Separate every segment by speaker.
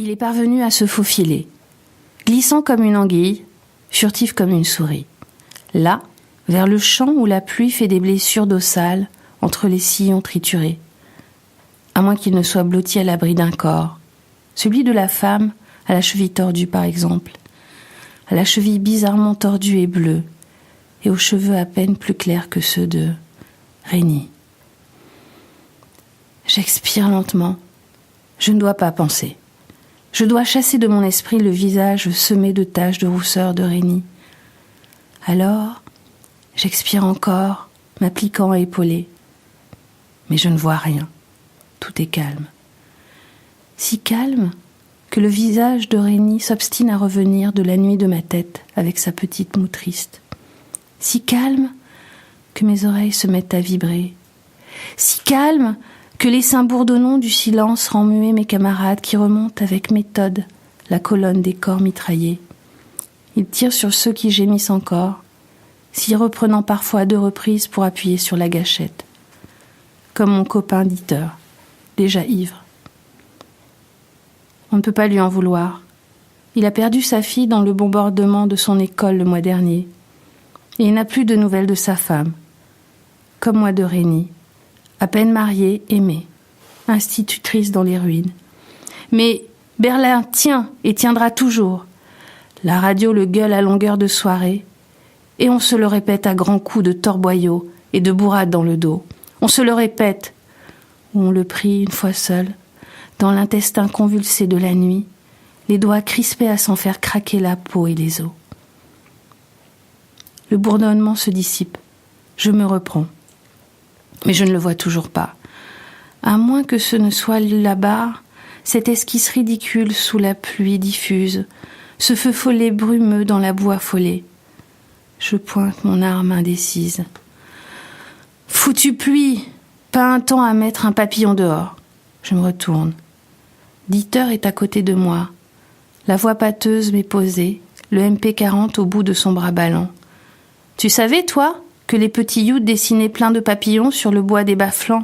Speaker 1: Il est parvenu à se faufiler, glissant comme une anguille, furtif comme une souris. Là, vers le champ où la pluie fait des blessures d'eau sale entre les sillons triturés. À moins qu'il ne soit blotti à l'abri d'un corps, celui de la femme à la cheville tordue par exemple, à la cheville bizarrement tordue et bleue, et aux cheveux à peine plus clairs que ceux de Rénie. J'expire lentement. Je ne dois pas penser. Je dois chasser de mon esprit le visage semé de taches de rousseur de Rénie. Alors, j'expire encore, m'appliquant à épauler. Mais je ne vois rien. Tout est calme. Si calme que le visage de Rénie s'obstine à revenir de la nuit de ma tête avec sa petite moue triste. Si calme que mes oreilles se mettent à vibrer. Si calme que l'essaim bourdonnant du silence rend muets mes camarades qui remontent avec méthode la colonne des corps mitraillés. Ils tirent sur ceux qui gémissent encore, s'y reprenant parfois à 2 reprises pour appuyer sur la gâchette. Comme mon copain Dieter, déjà ivre. On ne peut pas lui en vouloir. Il a perdu sa fille dans le bombardement de son école le mois dernier. Et il n'a plus de nouvelles de sa femme. Comme moi de Rénie. À peine mariée, aimée, institutrice dans les ruines. Mais Berlin tient et tiendra toujours. La radio le gueule à longueur de soirée, et on se le répète à grands coups de torboyau et de bourrade dans le dos. On se le répète, ou on le prie une fois seul, dans l'intestin convulsé de la nuit, les doigts crispés à s'en faire craquer la peau et les os. Le bourdonnement se dissipe. Je me reprends. Mais je ne le vois toujours pas. À moins que ce ne soit là-bas, cette esquisse ridicule sous la pluie diffuse, ce feu follet brumeux dans la boue affolée. Je pointe mon arme indécise. Foutue pluie! Pas un temps à mettre un papillon dehors. Je me retourne. Dieter est à côté de moi. La voix pâteuse m'est posée, le MP40 au bout de son bras ballant. Tu savais, toi, que les petits youths dessinaient plein de papillons sur le bois des bas-flancs,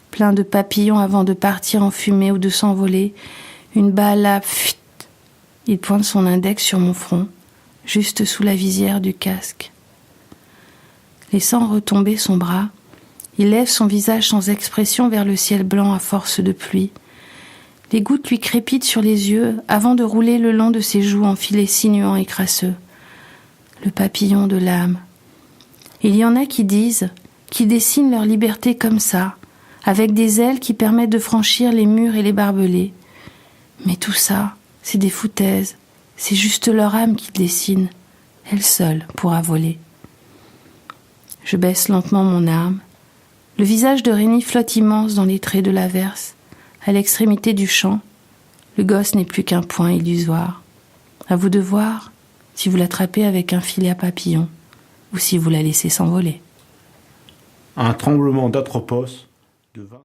Speaker 1: plein de papillons avant de partir en fumée ou de s'envoler. Une balle à pfft. Il pointe son index sur mon front, juste sous la visière du casque. Laissant retomber son bras, il lève son visage sans expression vers le ciel blanc à force de pluie. Les gouttes lui crépitent sur les yeux avant de rouler le long de ses joues en filets sinuants et crasseux. Le papillon de l'âme. Il y en a qui disent, qui dessinent leur liberté comme ça, avec des ailes qui permettent de franchir les murs et les barbelés. Mais tout ça, c'est des foutaises, c'est juste leur âme qui dessine, elle seule pourra voler. Je baisse lentement mon arme. Le visage de Rénie flotte immense dans les traits de l'averse. À l'extrémité du champ, le gosse n'est plus qu'un point illusoire. À vous de voir si vous l'attrapez avec un filet à papillon ou si vous la laissez s'envoler.
Speaker 2: Un tremblement d'Atropos de 20